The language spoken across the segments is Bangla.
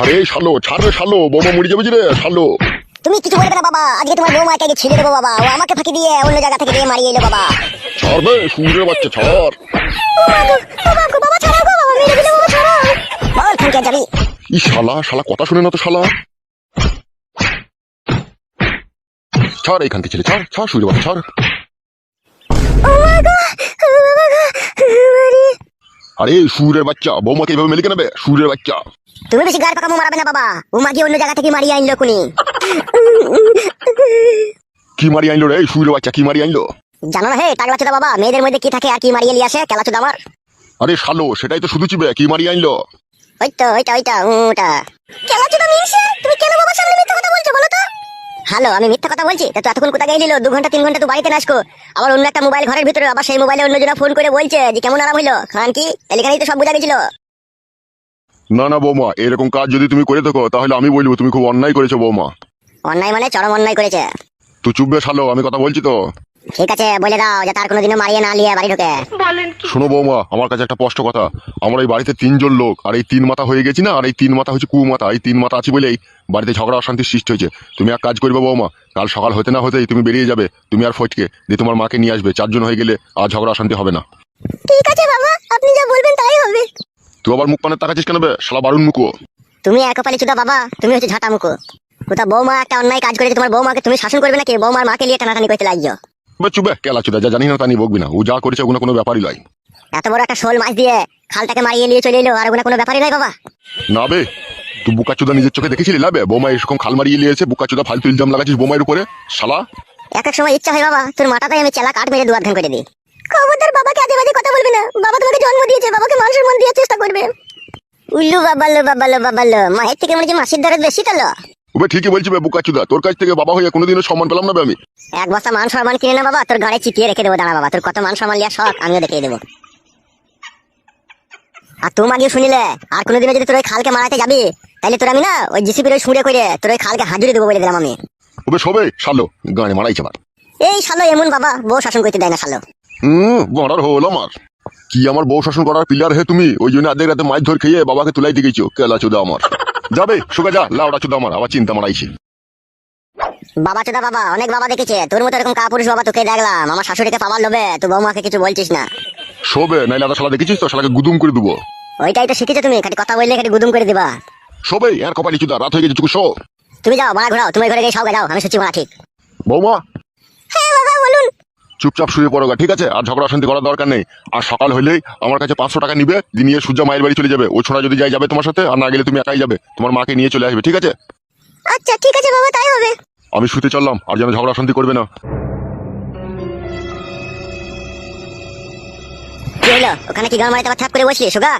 আরে শালো ছাড় রে শালো, বৌমা মরে যাবে যে রে শালো। তুমি কিছু বলবে না বাবা, আজকে তোমার বৌমাকে আগে ছেড়ে দেবো বাবা, ও আমাকে ফাঁকি দিয়ে অন্য জায়গা থেকে দিয়ে মারিয়ে এলো বাবা। ছাড় বে সুরের বাচ্চা ছাড়। বাবা ছাড়াও গো, বাবা মেরে দিলে, বাবা ছাড়াও। বল ফোন কে যাবি? ই শালা শালা কথা শুনে না তো শালা। ছাড় এইখানকে ছেলে, ছাড় ছাড় সুরের বাচ্চা ছাড়। আরে সুরের বাচ্চা, বৌমাকে এইভাবে মেলে কেনাবে সুরের বাচ্চা। তুমি বেশি গাড় পাকামো মারাবে না বাবা, ও মাগি অন্য জায়গা থেকে মারিয়ে আনলো কোনি। কি মারি আনলো রে সুরের বাচ্চা, কি মারি আনলো? জানো না হে টাগলা চোদা বাবা, মেয়েদের মধ্যে কি থাকে আর কি মারিয়ে নিয়ে আসে কেলা চোদা আমার। আরে শালো সেটাই তো শুধু চিবে, কি মারি আনলো? ওইটা ওটা কেলা চোদা মিনছে। তুমি কেন বাবার সামনে মিথ্যা কথা বলছো বলো তো? হ্যালো, আমি মিথ্যা কথা বলছি? তা তো এতক্ষণ কোথায় গেছিল? 2 ঘন্টা 3 ঘন্টা তো বাড়িতে নাসকো, আবার অন্য একটা মোবাইল ঘরের ভিতরে, আবার সেই মোবাইলে অন্যজনা ফোন করে বলছে যে কেমন আরাম হইলো খান কি, এখানেই তো সব বোঝা গেছিল। না না বৌমা, এরকম কাজ যদি তুমি করে থাকো তাহলে আমি বলবো তুমি খুব অন্যায় করেছো বৌমা। অন্যায় মানে চরম অন্যায় করেছে। তুই চুপবে শালো, আমি কথা বলছি তো। ঠিক আছে বলে দাও যে তার কোনোদিনও মারিয়ে না নিয়ে বাড়ি ঢোকে। শোনো বৌমা, আমার কাছে একটা স্পষ্ট কথা। আমরা এই বাড়িতে 3 জন লোক, আর এই 3 মাথা হয়ে গেছি না, আর এই 3 মাথা হচ্ছে কুমাথা। এই 3 মাথা আছে বলেই বাড়িতে ঝগড়া অশান্তির সৃষ্টি হয়েছে। তুমি এক কাজ করবে বৌমা, কাল সকাল হতে না হতেই তুমি বেরিয়ে যাবে, তুমি আর ফটকে দিয়ে তোমার মাকে নিয়ে আসবে। 4 জন হয়ে গেলে আর ঝগড়া অশান্তি হবে না। ঠিক আছে বাবা, আপনি যা বলবেন তাই হবে। তুই আবার মুখ পানে তাকাচ্ছিস কেন বে শালা বারুন মুখো? তুমি একপালি চুদা বাবা, তুমি হচ্ছে ঝাঁটা মুখো। কোথা বৌমা একটা অন্যায় কাজ করেছে, তোমার বৌমাকে তুমি শাসন করবে নাকি? বৌমার মাকে নিয়ে টানাটানি করতে লাগছো। চুবে কেলা চুদা, যা জানি না তা নিয়ে বকবি না। ও যা করেছে ওগুলো কোনো ব্যাপারই নয়। এত বড় একটা শোল মাছ দিয়ে খালটাকে মারিয়ে নিয়ে চলে এলো, আর ওগুলো কোনো ব্যাপারই নয় বাবা। না বে, তুই বুকা চুদা নিজের চোখে দেখেছিলি? লাবে বৌমা এরকম খাল মারিয়ে নিয়েছে, বুকা চুদা ফালতু ইলজাম লাগাচ্ছিস বৌমায়ের উপরে শালা। এক এক সময় ইচ্ছা হয় বাবা তোর মাথাটাই আমি চেলা কাঠ মেরে দুয়ার ধান করে দিই। খবরদার বাবাকে আজে বাজে কথা বলবে না, বাবা তোমাকে জন্ম দিয়েছে, বাবাকে মানুষের মন দেওয়ার চেষ্টা করবে। উল্লু বাবালো, মায়ের থেকে মনে হচ্ছে মাসির দরদ বেশি তো। ওবে ঠিকই বলছি বে বুকা চুদা, তোর কাছ থেকে বাবা হয়ে কোনোদিনও সম্মান পেলাম না বে আমি। এক বস্তা মান সম্মান কিনে না বাবা, তোর গাড়ি চিপিয়ে রেখে দেবো। দাঁড়া বাবা, তোর কত মান সম্মান লিয়া শখ আমিও দেখিয়ে দেবো। আর তুমি আগে শুনিলে আর কোনোদিনও যদি তোর ওই খালকে মারাতে যাবি, তাহলে তোর আমি না ওই জিসিপির ওই সুড়ে করে তোর ওই খালকে হাজুরি দেবো বলে দিলাম আমি। ওবে সবে শালো গানে মারাইছে আমার। এই শালো এমন বাবা, বউ শাসন করতে দেয় না শালো। বড়ার হল আমার কি, আমার বউ শাসন করার পিলার হে তুমি? ওই জন্য আধেক রাতে মাছ ধর খেয়ে বাবাকে তুলাই দিয়ে গেছো কেলা চুদা আমার। যাবে সুগা যা, লাউডা চুদা আমার আবার চিন্তা মারাইছে। বাবা চোদা বাবা, অনেক বাবা দেখেছে, তোর মতো এরকম কাপুরুষ বাবা তোকে দেখলাম। আমার শাশুড়িকে পাওয়ার লোভে তুই বৌমাকে কিছু বলছিস না। শোবে নাইলে আদা শালা দেখেছিস তো, শালাকে গুদুম করে দেবো। ওইটাই তো শিখেছো তুমি, খালি কথা বললে খালি গুদুম করে দিবা। শোবে আর কপালি চুদা, রাত হয়ে গেছে চুকু শো। তুমি যাও মারা ঘোরাও, তুমি ঘরে গিয়ে সবাই যাও, আমি শুচ্ছি মারা ঠিক। বৌমা হ্যাঁ বাবা বলুন। চুপচাপ শুয়ে পড়োগা, ঠিক আছে? আর ঝগড়া অশান্তি করার দরকার নেই। আর সকাল হলেই আমার কাছে 500 টাকা নিবে, নিয়ে সূর্যা মায়ের বাড়ি চলে যাবে। ও ছোড়া যদি যাই যাবে তোমার সাথে, আর না গেলে তুমি একাই যাবে, তোমার মাকে নিয়ে চলে আসবে, ঠিক আছে? আচ্ছা ঠিক আছে বাবা, তাই হবে। আমি শুতে চললাম, আর যেন ঝগড়া অশান্তি করবে না। কি হলো ওখানে, কি গান মারাতে আবার থাপ করে বসলি সোগা?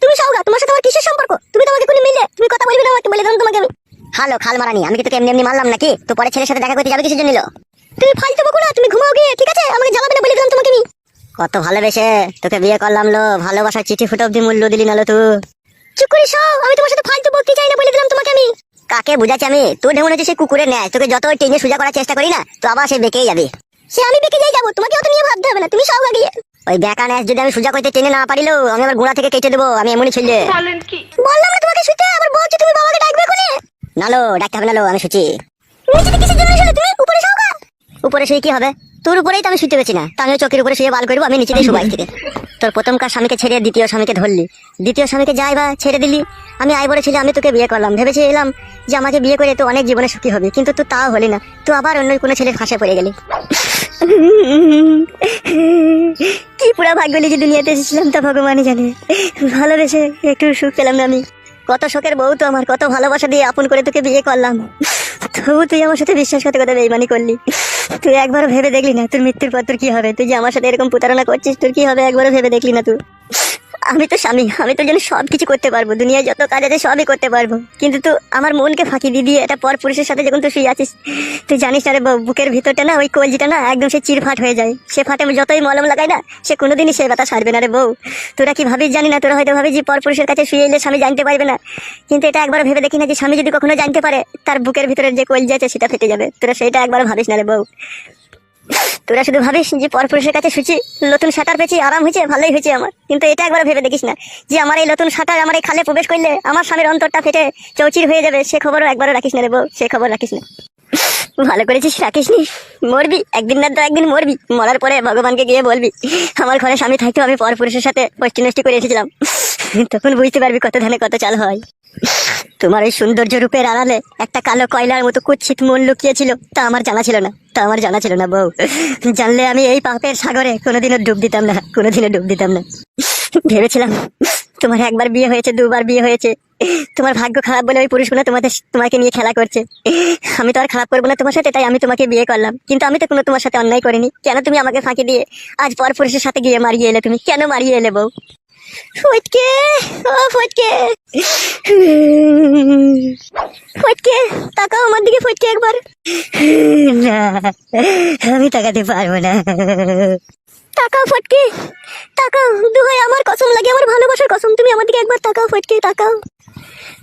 তুমি সৌগা, তোমার সাথে আমার কিসের সম্পর্ক? তুমি তো আমাকে কোনো মিলে, তুমি কথা বলবে না আমাকে, বলে দিলাম তোমাকে আমি। হ্যালো খাল মারানি, আমি কি তোকে এমনি এমনি মারলাম নাকি? তো পরে ছেলের সাথে দেখা করতে যাবে কিসের জন্য? তুমি ফালতু বকো না, তুমি ঘুমাও গিয়ে, ঠিক আছে? আমাকে জ্বালাবে না বলে দিলাম তোমাকে আমি। কত ভালোবেসে তোকে বিয়ে করলাম লো, ভালোবাসার চিঠি ফুটো অব্দি মূল্য দিলি না লো তুই। চুপ করে সব, আমি তোমার সাথে ফালতু বকতে চাই না বলে দিলাম তোমাকে আমি। কাকে বুঝাচ্ছি আমি? তুই ঢেমন হচ্ছে সে কুকুরের ন্যায়, তোকে যত টেনে সোজা করার চেষ্টা করি না তো আবার সে বেঁকেই যাবে। সে আমি বেঁকে যাই যাবো, তোমাকে অত নিয়ে ভাবতে হবে না, তুমি সব গিয়ে। ওই বেকা ন্যাস যদি আমি সোজা করতে টেনে না পারিলো, আমি আমার গোড়া থেকে কেটে দেবো, আমি এমনই ছেলে। বললাম না তোমাকে শুতে, আবার বলছি তুমি বাবাকে ডাকবে কোনে? নালো ডাকতে হবে নালো, আমি শুচি। নিচে কিসের জন্য শুলে তুমি? উপরে শোগা। উপরে শুয়ে কি হবে? তোর উপরেই তো আমি শুতে পেছি না, তা আমিও চোখের উপরে শুয়ে বাল করবো? আমি নিচে দিয়ে শুবাই থেকে। তোর প্রথমকার স্বামীকে ছেড়ে দ্বিতীয় স্বামীকে ধরলি, দ্বিতীয় স্বামীকে যাই বা ছেড়ে দিলি। আমি আই বড় ছিল, আমি তোকে বিয়ে করলাম, ভেবেছি এলাম যে আমাকে বিয়ে করে তো অনেক জীবনে সুখী হবে, কিন্তু তুই তাও হলি না, তুই আবার অন্য কোনো ছেলের ফাঁসে পড়ে গেলি। কি পুরা ভাগ্য লিখে দুনিয়াতে এসেছিলাম তা ভগবানই জানে। ভালোবেসে একটু সুখ পেলাম না আমি। কত শোকের বউ তো আমার, কত ভালোবাসা দিয়ে আপন করে তোকে বিয়ে করলাম, তবু তুই আমার সাথে বিশ্বাসঘাতকতা বেইমানি করলি। তুই একবারও ভেবে দেখলি না তোর মৃত্যুর পর তোর কি হবে? তুই যে আমার সাথে এরকম প্রতারণা করছিস, তোর কি হবে একবারও ভেবে দেখলি না তুই? আমি তো স্বামী, আমি তোর জন্য সবকিছু করতে পারবো, দুনিয়ায় যত কাজ আছে সবই করতে পারবো, কিন্তু তুই আমার মনকে ফাঁকি দিয়ে দিয়ে এটা পর পুরুষের সাথে যখন তুই শুয়ে আছিস, তুই জানিস না রে বুকের ভিতরটা না, ওই কলজিটা না একদম সে চিরফাট হয়ে যায়। সে ফাটে যতই মলম লাগাই না, সে কোনোদিনই সে ব্যথা সারবে না রে বউ। তোরা কি ভাবিস জানি না, তোরা হয়তো ভাবিস যে পর পুরুষের কাছে শুয়ে এলে স্বামী জানতে পারবে না, কিন্তু এটা একবার ভেবে দেখি না যে স্বামী যদি কখনো জানতে পারে তার বুকের ভিতরের যে কলজি আছে সেটা ফেটে যাবে। তোরা সেটা একবার ভাবিস না রে বউ। তোরা শুধু ভাবিস যে পরপুরুষের কাছে শুচি নতুন সাঁতার পেয়েছি, আরাম হয়েছে, ভালোই হয়েছে আমার, কিন্তু এটা একবার ভেবে দেখিস না যে আমার এই নতুন সাঁতার আমার এই খালে প্রবেশ করলে আমার স্বামীর অন্তরটা ফেটে চৌচির হয়ে যাবে। সে খবরও একবারও রাখিস না রে বউ, সে খবর রাখিস না। ভালো করেছিস, রাখিসনি। মরবি একদিন না তো একদিন মরবি, মরার পরে ভগবানকে গিয়ে বলবি আমার ঘরে স্বামী থাকতেও আমি পরপুরুষের সাথে পষ্টি নষ্টি করে এসেছিলাম। তখন বুঝতে পারবি কত ধানে কত চাল হয়। তোমার এই সৌন্দর্য রূপের আড়ালে একটা কালো কয়লার মতো কুৎসিত মন লুকিয়েছিল, তা আমার জানা ছিল না, তা আমার জানা ছিল না বউ। জানলে আমি এই পাপের সাগরে কোনোদিনও ডুব দিতাম না, কোনোদিনও ডুব দিতাম না। ভেবেছিলাম তোমার একবার বিয়ে হয়েছে, দুবার বিয়ে হয়েছে, তোমার ভাগ্য খারাপ বলে ওই পুরুষগুলো তোমাকে নিয়ে খেলা করছে। আমি তো আর খারাপ করবো না তোমার সাথে, তাই আমি তোমাকে বিয়ে করলাম। কিন্তু আমি তো কোনো তোমার সাথে অন্যায় করিনি, কেন তুমি আমাকে ফাঁকি দিয়ে আজ পর পুরুষের সাথে গিয়ে মারিয়ে এলে? তুমি কেন মারিয়ে এলে বউ? ফটকে, ও ফটকে, ফটকে তাকাও আমার দিকে, ফটকে একবার। না, আমি তাকাতে পারবো না। তাকাও ফটকে, তাকাও, দুহাই আমার কসম লাগে, আমার ভালোবাসার কসম, তুমি আমার দিকে একবার তাকাও ফটকে, তাকাও।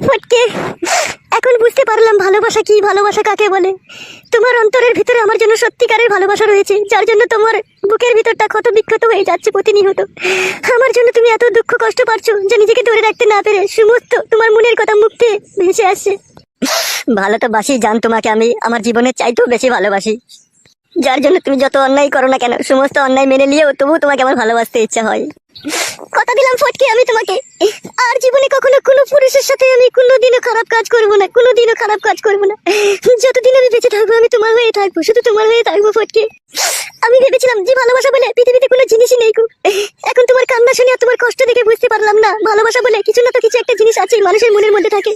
ফটকে, এখন বুঝতে পারলাম ভালোবাসা কি, ভালোবাসা কাকে বলে। তোমার অন্তরের ভিতরে আমার জন্য সত্যিকারের ভালোবাসা রয়েছে, যার জন্য তোমার বুকের ভিতরটা ক্ষত বিক্ষত হয়ে যাচ্ছে প্রতিনিয়ত। আমার জন্য তুমি এত দুঃখ কষ্ট পাচ্ছো যে নিজেকে ধরে রাখতে না পেরে সমস্ত তোমার মনের কথা মুখে ভেসে আসছে। ভালো তো বাসি জান, তোমাকে আমি আমার জীবনের চাইতেও বেশি ভালোবাসি, যার জন্য তুমি যত অন্যায় করো না কেন, সমস্ত অন্যায় মেনে নিয়েও তবুও তোমাকে আমার ভালোবাসতে ইচ্ছা হয়। কথা দিলাম ফটকে, আমি তোমাকে আর জীবনে কখনো কোনো পুরুষের সাথে আমি কোনোদিনও খারাপ কাজ করবো না, কোনোদিনও খারাপ কাজ করবো না। যতদিন আমি বেঁচে থাকবো আমি তোমার হয়ে থাকবো, শুধু তোমার হয়ে থাকবো ফটকে। আমি ভেবেছিলাম যে ভালোবাসা বলে পৃথিবীতে কোনো জিনিসই নেই গো। এখন তোমার কান্না শুনে আর তোমার কষ্ট দেখে বুঝতে পারলাম না ভালোবাসা বলে কিছু না তো কিছু একটা জিনিস আছে মানুষের মনের মধ্যে থাকে।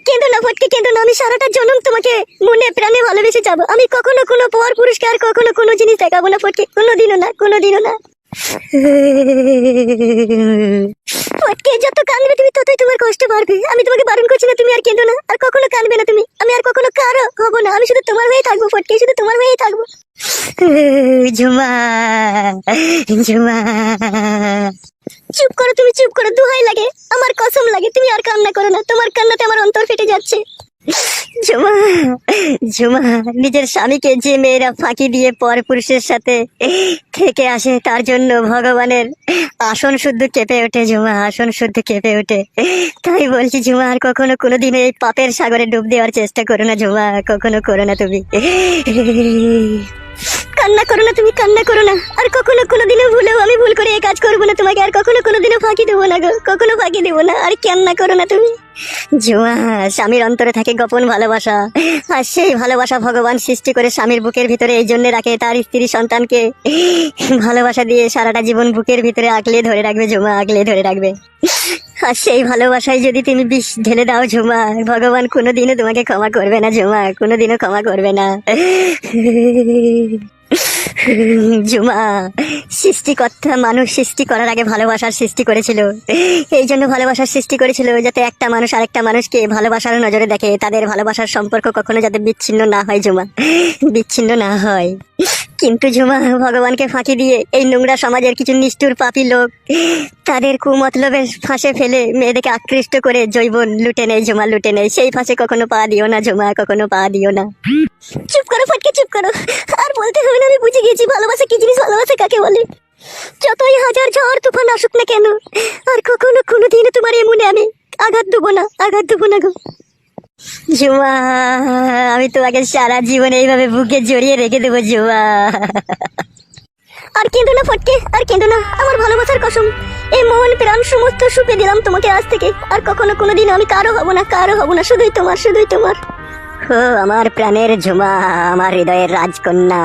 কেঁদো না ফটকে, কেঁদো না, আমি সারাটা জন্ম তোমাকে মনে প্রাণে ভালোবেসে যাবো। আমি কখনো কোনো পর পুরুষকে আর কখনো কোনো জিনিস দেখাবো না ফটকে, কোনোদিনও না, কোনোদিনও না। ফটকে, যত কাঁদবে তুমি ততই তোমার কষ্ট বাড়বে। আমি তোমাকে বারণ করছি না, তুমি আর কেঁদো না, আর কখনো কাঁদবে না তুমি। আমি আর কখনো কারো হবো না, আমি শুধু তোমার হয়েই থাকবো ফটকে, শুধু তোমার হয়েই থাকবো। ঝুমা, ঝুমা, চুপ করো তুমি, চুপ করো, দোহাই লাগে, আমার কসম লাগে, তুমি আর কান্না করো না। তোমার কান্নাতে আমার অন্তর ফেটে যাচ্ছে। ঝুমা, ঝুমা, নিজের স্বামীকে যে মেয়েরা ফাঁকি দিয়ে পর পুরুষের সাথে থেকে আসে তার জন্য ভগবানের আসন শুদ্ধ কেঁপে ওঠে ঝুমা, আসন শুদ্ধ কেঁপে ওঠে। তাই বলছি ঝুমা, আর কখনো কোনোদিন এই পাপের সাগরে ডুব দেওয়ার চেষ্টা করো না ঝুমা, কখনো করো না তুমি। কান্না করো না তুমি, কান্না করো না, আর কখনো কোনোদিনও ভুলেও আমি ভুল করে এই কাজ করবো না তোমাকে, আর কখনো কোনোদিনও ফাঁকি দেবো না গো, কখনো ফাঁকি দেবো না, আর কান্না করো না তুমি। ঝুমা, স্বামীর অন্তরে থাকে গোপন ভালোবাসা, আর সেই ভালোবাসা ভগবান সৃষ্টি করে স্বামীর বুকের ভিতরে এই জন্য রাখে তার স্ত্রী সন্তানকে ভালোবাসা দিয়ে সারাটা জীবন বুকের ভিতরে আগলে ধরে রাখবে ঝুমা, আগলে ধরে রাখবে। আর সেই ভালোবাসায় যদি তুমি বিষ ঢেলে দাও ঝুমা, ভগবান কোনোদিনও তোমাকে ক্ষমা করবে না ঝুমা, কোনোদিনও ক্ষমা করবে না। ঝুমা, সৃষ্টিকর্তা মানুষ সৃষ্টি করার আগে ভালোবাসার সৃষ্টি করেছিল। এই জন্য ভালোবাসার সৃষ্টি করেছিল যাতে একটা মানুষ আরেকটা মানুষকে ভালোবাসার নজরে দেখে, তাদের ভালোবাসার সম্পর্ক কখনো যাতে বিচ্ছিন্ন না হয় ঝুমা, বিচ্ছিন্ন না হয়। কিন্তু ঝুমা, ভগবানকে ফাঁকি দিয়ে এই নোংরা সমাজের কিছু নিষ্ঠুর পাপী লোক তাদের কুমতলবের ফাঁসে ফেলে মেয়েদেরকে আকৃষ্ট করে জৈবন লুটে নেয় ঝুমা, লুটে নেয়। সেই ফাঁসে কখনো পা দিও না ঝুমা, কখনো পা দিও না। চুপ করো ফটকে, চুপ করো, আর বলতে হবে না, আমি বুঝে গেছি ভালোবাসা কি জিনিস, ভালোবাসা কাকে বলে। যতই হাজার ঝড় তুফান আসুক না কেন, আর কখনো কোনোদিনও তোমার এই মনে আমি আঘাত দেবো না, আঘাত দেবো না গো ঝুমা। আমি তোমাকে সারা জীবন এইভাবে বুকে জড়িয়ে রেখে দেবো ঝুমা। আর কেঁদো না ফটকে, আর কেঁদো না, আমার ভালোবাসার কসম, এই মন প্রাণ সমস্ত সুপে দিলাম তোমাকে আজ থেকে। আর কখনো কোনোদিন আমি কারো হব না, কারো হব না, শুধুই তোমার, শুধুই তোমার। ও আমার প্রাণের ঝুমা, আমার হৃদয়ের রাজকন্যা।